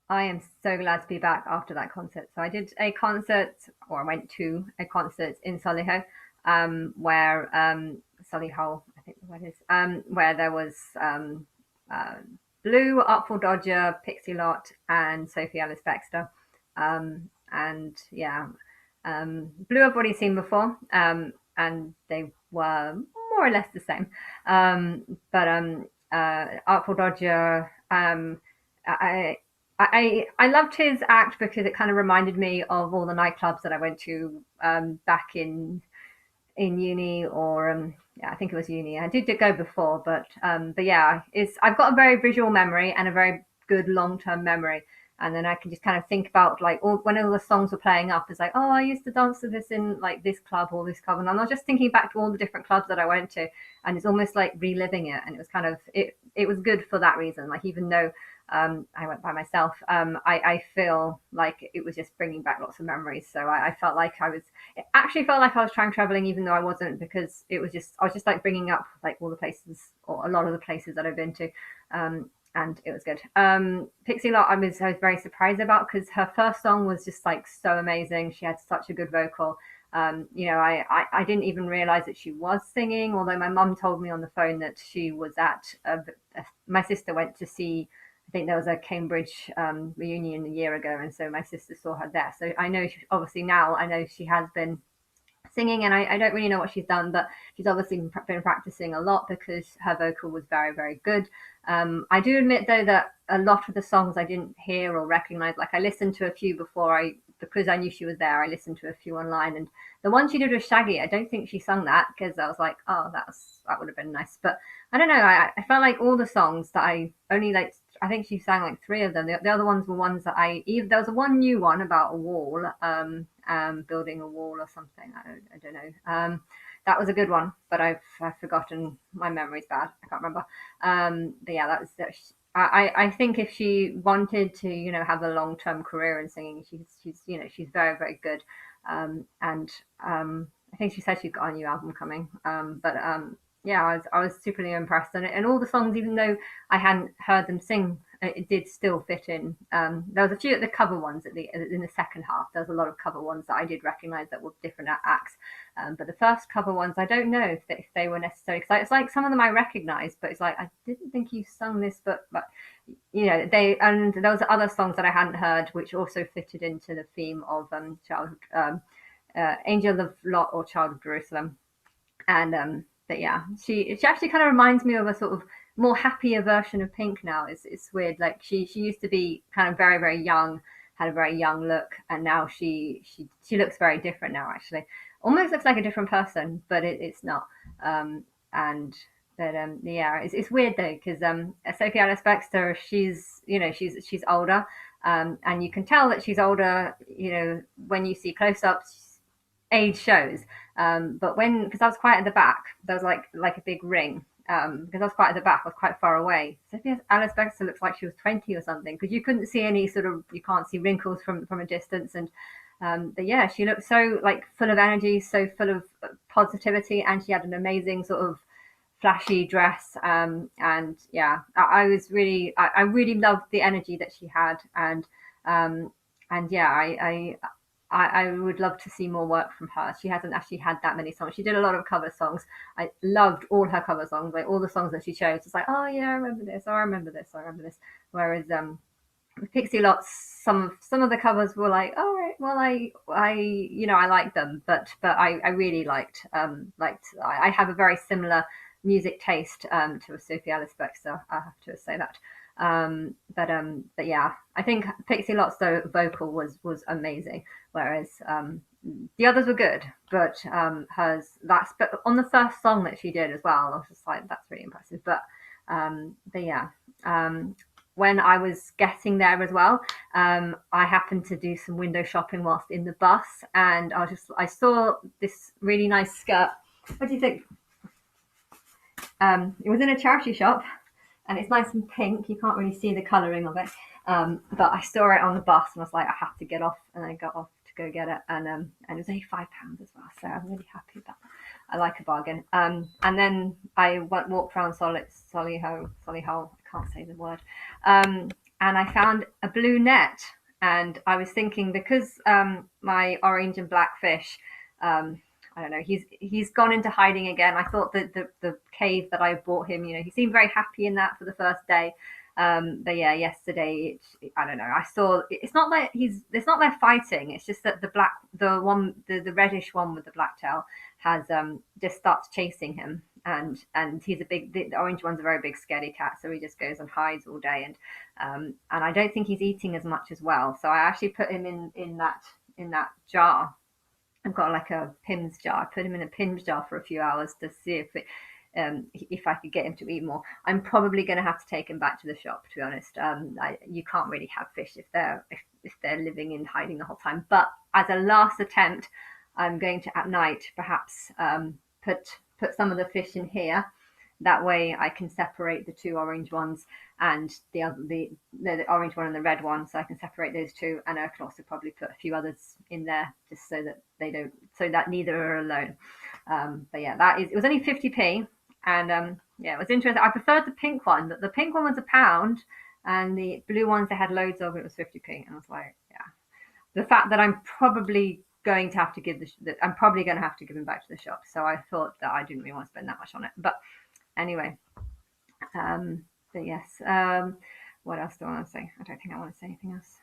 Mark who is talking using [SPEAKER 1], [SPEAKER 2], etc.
[SPEAKER 1] I am so glad to be back after that concert. So I did a concert, or I went to a concert in Sollihul, where Sollihul, I think the word is, where there was uh, Blue, Artful Dodger, Pixie Lott, and Sophie Alice Bextor. And yeah, Blue I've already seen before, and they were more or less the same. But Artful Dodger, I, I loved his act because it kind of reminded me of all the nightclubs that I went to back in uni, or yeah, I think it was uni. I did go before, but yeah, it's I've got a very visual memory and a very good long term memory, and then I can just kind of think about like when all the songs were playing up. It's like, oh, I used to dance to this in like this club or this club, and I'm just thinking back to all the different clubs that I went to, and it's almost like reliving it, and it was kind of it was good for that reason. Like even though I went by myself. I feel like it was just bringing back lots of memories. So I felt like it actually felt like I was time traveling, even though I wasn't, because I was just like bringing up like all the places or a lot of the places that I've been to. And it was good. Pixie Lott, I was very surprised about because her first song was just like so amazing. She had such a good vocal. I didn't even realize that she was singing, although my mum told me on the phone that she was my sister went to see, I think there was a Cambridge reunion a year ago, and so my sister saw her there. So I know obviously now I know she has been singing, and I don't really know what she's done, but she's obviously been practicing a lot because her vocal was very, very good. I do admit though that a lot of the songs I didn't hear or recognize. Like I listened to a few because I knew she was there. I listened to a few online, and the one she did with Shaggy, I don't think she sung that because I was like, oh, that would have been nice. But I don't know. I felt like all the songs that I only like. I think she sang like three of them. The other ones were ones that there was one new one about a wall, building a wall or something. I don't know. That was a good one, but I've forgotten. My memory's bad. I can't remember. But yeah, I think if she wanted to, have a long term career in singing, she's very, very good. And I think she said she's got a new album coming. But yeah, I was superly impressed, and all the songs, even though I hadn't heard them sing, it did still fit in. There was a few of the cover ones in the second half. There was a lot of cover ones that I did recognize that were different acts. But the first cover ones, I don't know if they were necessary, because it's like some of them I recognized, but it's like I didn't think you sung this, but and there was other songs that I hadn't heard, which also fitted into the theme of childhood, Angel of Lot or Child of Jerusalem. And but yeah, she actually kind of reminds me of a sort of more happier version of Pink now. It's weird. Like she used to be kind of very, very young, had a very young look, and now she looks very different now. Actually, almost looks like a different person, but it's not. And but yeah, it's weird though because Sophie Alice Baxter, she's older, and you can tell that she's older. When you see close-ups, age shows. But because I was quite at the back, there was like a big ring. Because I was quite at the back, I was quite far away. Sophia Alice Baxter looks like she was 20 or something, because you couldn't see you can't see wrinkles from a distance. And but yeah, she looked so like full of energy, so full of positivity, and she had an amazing sort of flashy dress. And yeah, I really loved the energy that she had. Um, and yeah, I would love to see more work from her. She hasn't actually had that many songs. She did a lot of cover songs. I loved all her cover songs, like all the songs that she chose. It's like, oh yeah, I remember this. Oh, I remember this. I remember this. Whereas with Pixie Lots, some of the covers were like, all right, well, I like them, but I really I have a very similar music taste to a Sophie Alice Baxter. I have to say that. But yeah, I think Pixie Lot's vocal was amazing, whereas the others were good, but but on the first song that she did as well, I was just like, that's really impressive. But yeah, when I was getting there as well, I happened to do some window shopping whilst in the bus, and I saw this really nice skirt. What do you think? It was in a charity shop, and it's nice and pink. You can't really see the colouring of it, but I saw it on the bus, and I was like, I have to get off, and I got off to go get it, and it was only £5 as well, so I'm really happy about that. I like a bargain. And then I walked around Solihull. I can't say the word. and I found a blue net. And I was thinking, because my orange and black fish, um, I don't know, he's gone into hiding again. I thought that the cave that I bought him, he seemed very happy in that for the first day. But yeah, yesterday, I don't know. I saw it's not like they're fighting. It's just that the reddish one with the black tail has just starts chasing him, and the orange one's a very big scaredy cat, so he just goes and hides all day, and I don't think he's eating as much as well. So I actually put him in that jar. I've got like a Pims jar. I put him in a Pims jar for a few hours to see if I could get him to eat more. I'm probably going to have to take him back to the shop. To be honest, you can't really have fish if they're living in hiding the whole time. But as a last attempt, I'm going to at night perhaps put some of the fish in here. That way, I can separate the two orange ones and the orange one and the red one, so I can separate those two. And I can also probably put a few others in there just so that neither are alone. But yeah, it was only 50p, and yeah, it was interesting. I preferred the pink one, but the pink one was £1, and the blue ones they had loads of. It was 50p, and I was like, yeah. The fact that I'm probably going to have to I'm probably going to have to give him back to the shop. So I thought that I didn't really want to spend that much on it, but anyway, but yes. What else do I want to say? I don't think I want to say anything else.